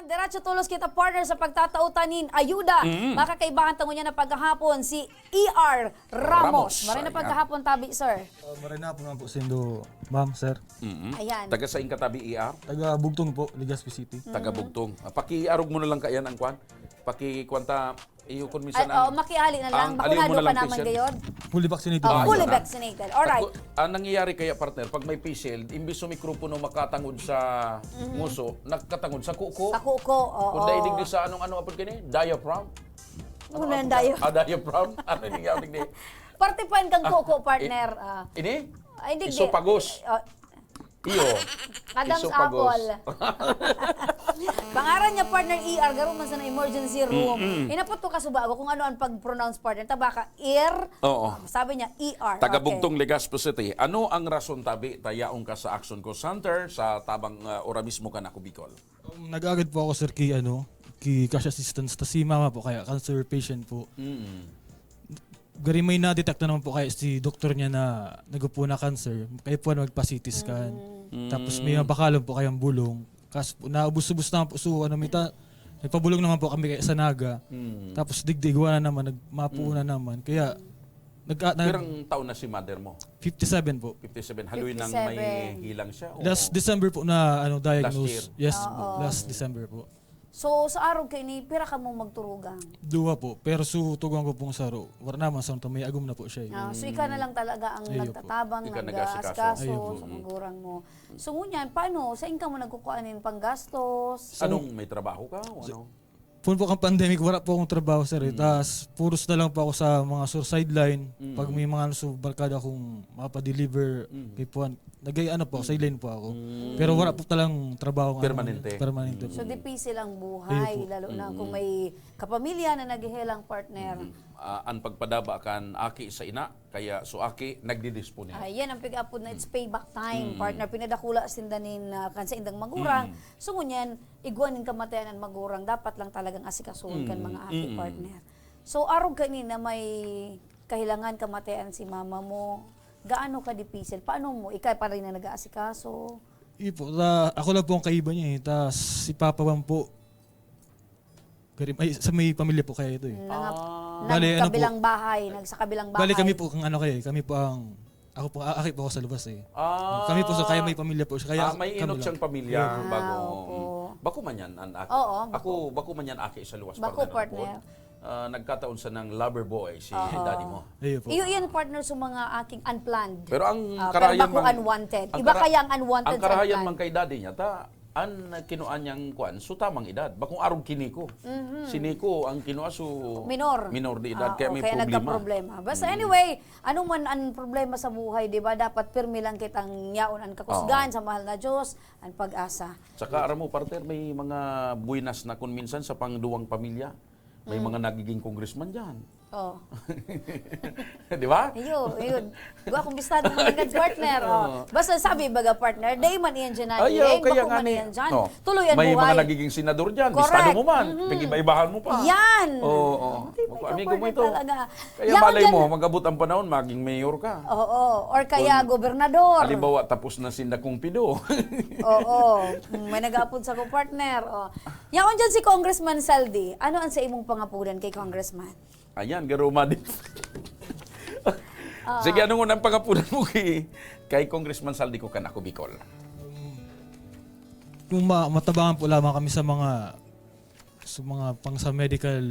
Diretso tulos kita partner sa pagtatautanin ayuda. Makakaibahan tango niya na paghahapon si E.R. Ramos. Maray na paghahapon tabi, sir. Maray na po nga po sindo, ma'am, sir. Ayan. Taga sa katabi ER? Taga Bugtong po, Legazpi City. Taga Bugtong. Pakiarog mo na lang kayan ang kwan. Pakikwanta iyo kun minsan makiali na lang. aliw mo Bakunado na pa lang naman patient. gayon. Fully vaccinated. Fully yun na. vaccinated. Alright. Ang nangyayari kaya partner, pag may PCL, imbis sa mikropono makatangod sa nguso, nagkatangod sa kuko. Sa kuko. Oo. Kung daidig sa anong apod kini? Diaphragm? Ano na yung dayo? Diaphragm? Ano yung nangyayari ni? Partipan kang kuko, partner. Ini? Ay, hindi. Isopagos. Iyo. Adam's Isopagos. apple. Pangaran niya partner ER, garo man sa na emergency room. Inapot ko kasubago kung ano ang pag-pronounce partner. Tabaka, ER. Oo. Sabi niya ER. Taga Okay. Bugtong, Legazpi City. Ano ang rason tabi tayaong ka sa Action Call Center sa tabang ora mismo ka na Bicol? Nag-agad po ako, sir, kay cash assistance. Tas si mama po, kaya cancer patient po. Gari may na-detect na naman po kaya si doktor niya na nagupo na cancer. Kaya po magpa-CT scan. Tapos may bakalong po kayang bulong. Kasi naubos-ubos naman po. So, nagpabulong naman po kami kaya sa Naga. Tapos digdigwa na naman, nagmapo na naman. Kaya, Pirang taon na si mother mo? 57 po. 57. Haluin nang may hilang siya? O? Last December po na diagnose. year? Yes, last December po. So, sa araw kayo ni, pira ka mo magturugang. Duwa po. Pero tugang ko pong saro. Wala naman sa may agum na po siya. So, ikaw na lang talaga ang Ayaw po. nagtatabang, Ikaw nag-aasikaso Ayaw po. sa magurang mo. So, ngunyan, paano? Sa ka mo nagkukuanin panggastos? Anong may trabaho ka? O ano? Puno po kang pandemic, wala po akong trabaho, sir. Tapos, puros na lang po ako sa mga sideline. Pag may mga barkada akong mapadeliver kay Puan, sideline po ako. Pero wala po talang trabaho. Permanente. Permanente po. So, dipicil ang buhay, lalo na kung may kapamilya na naghihilang partner. Ang pagpadaba kan aki sa ina, kaya so aki nagdidispone. Ayan ang pick-up na it's payback time. Partner, pinadakula sindanin kan sa indang magurang. So, ngunyan, iguanin kamatayan ang magurang. Dapat lang talagang asikasuon kan mga aki partner. So, arog kanina may kahilangan kamatayan si mama mo. Gaano ka dipisil? Paano mo? Ikaw pa rin na nag-aasikaso? Ipo, ako lang po ang kaiba niya. Tapos, si Papa Bam po, sa may pamilya po kaya ito eh. Bale, Nagkabilang bahay, sa kabilang bahay. Bali kami po kami po ang aki po ako sa labas eh. Kami po kaya may pamilya po siya. Kaya may kami inot lang. siyang pamilya bago. opo. Bako man yan ang aki. Oo, Bako man yan aki sa luwas Bako, partner. partner. Nagkataon sa ng lover boy si daddy mo. Ayun po. Iyo yan partner sa mga aking unplanned. Pero ang Pero karahayan bako unwanted. Iba kaya ang unwanted ang sa karahayan unplanned. man kay daddy niya an kinuan niyang kuan so tamang edad. Bakong arog kiniko. Si Nico ang kinua so Minor. Minor di edad kaya may kaya problema. nagka-problema. Basta anyway, ano man ang problema sa buhay, di ba? Dapat pirmi lang kitang yaon ang kakusgan sa mahal na Diyos, ang pag-asa. Saka aram mo partner may mga buinas na kun minsan sa pangduwang pamilya. May mga nagiging congressman diyan. Oh. Di ba? Ayun. Gwa kung bistado mo ng partner. Basta sabi baga partner, day man iyan dyan Ayaw, kaya bako nga man ni, iyan dyan. no, Tuloy ang may buhay. mga nagiging senador dyan. Correct. Bistado mo man. Pag-iba-ibahan mo pa. Yan! Oo. Amigo mo ito. Talaga. Kaya Yan malay dyan. mo, mag-abot ang panahon, maging mayor ka. Oo. Or kaya gobernador. Halimbawa, tapos na sinda kong pido. Oo. May nag-aapod sa kong partner. Yaon dyan si Congressman Saldi. Ano ang sa imong pangapunan kay Congressman? Ayan, garuma din. Sige, anong unang pangapunan mo kay Congressman Saldi ko Kanako Bicol? Kung matabangan po lamang kami sa mga pang sa medical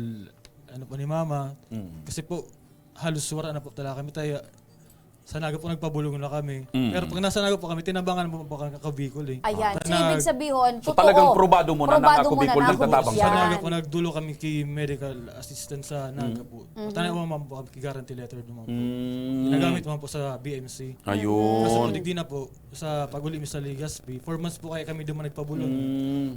ni mama. Kasi po halos wala na po talaga kami tayo. Sa Naga po nagpabulong na kami. Pero pag nasa Naga po kami, tinabangan po kami Bicol eh. Ayan. So, ibig sabihin, So totoo. talagang probado mo na Probado Ako mo na Bicol na nagtatabang ako Sa sa Yan. Naga po nagdulo kami kay medical assistant sa Naga po. Tanay mo po kami kay guarantee letter naman po. Ginagamit naman po sa BMC. Ayun. Kaso po digdi na po sa pag-uli mi sa Legazpi. 4 months po kaya kami duman nagpabulong.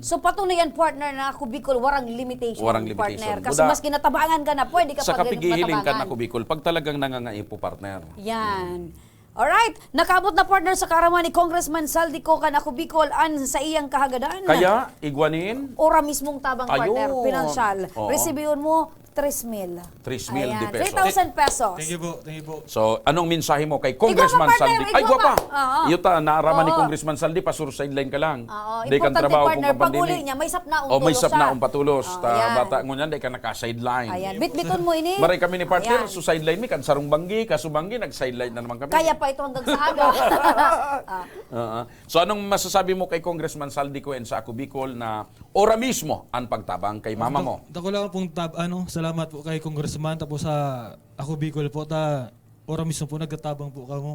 So patuloy yan partner na ako Bicol, warang limitation. Warang limitation. Partner. Kasi Buda, mas kinatabangan ka na, pwede ka sa pag kapigihiling ka matabangan. Nako Bicol, pag talagang nangangaipo partner. Yan. Alright, nakabot na partner sa karaman ni Congressman Saldi ko Kanako Bicol an sa iyang kahagadan. Kaya, igwanin, Ora mismong tabang partner, Ayun. pinansyal. Oo. Resibihon mo 3,000. 3,000 Ayan, de pesos. 3,000 pesos. Thank you po, thank you po. So, anong mensahe mo kay Congressman Igwa pa, Saldi? partner, Ay, igwa gwapa! pa. Oo. Iyota, naaraman ni Oo. Congressman Saldi, pasur sideline ka lang. Oo, Di kang importante trabaho partner, kung pag uli kapandini. niya, may sapnaong O may tulos sap na siya. patulos. Oo, Ta yan. bata mo niyan, di ka naka-sideline. Ayan, bit-biton mo ini. Maray kami ni partner, Ayan. so sideline mi, kan sarong banggi, kasubanggi, nag-sideline na naman kami. Kaya pa ito hanggang sa aga. So anong masasabi mo kay Congressman Saldi Cuen sa Ako Bicol na ora mismo ang pagtabang kay mama mo? Dako lang pong salamat po kay Congressman tapos sa Ako Bicol po ora mismo po nagtatabang po kamo.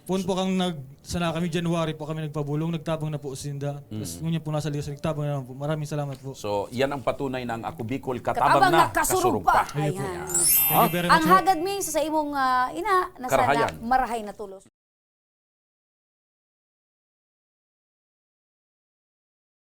Pun po kang sana kami January po kami nagpabulong, nagtabang na po sinda. Tapos ngunyan po nasa ligas nagtabang na naman po. Maraming salamat po. So yan ang patunay ng Ako Bicol Katabang katabang na, na, kasurug pa. Ayun po. Ayan. Thank you very much Ang po. hagad mi sa imong ina na sana Karahayan. marahay na tulos.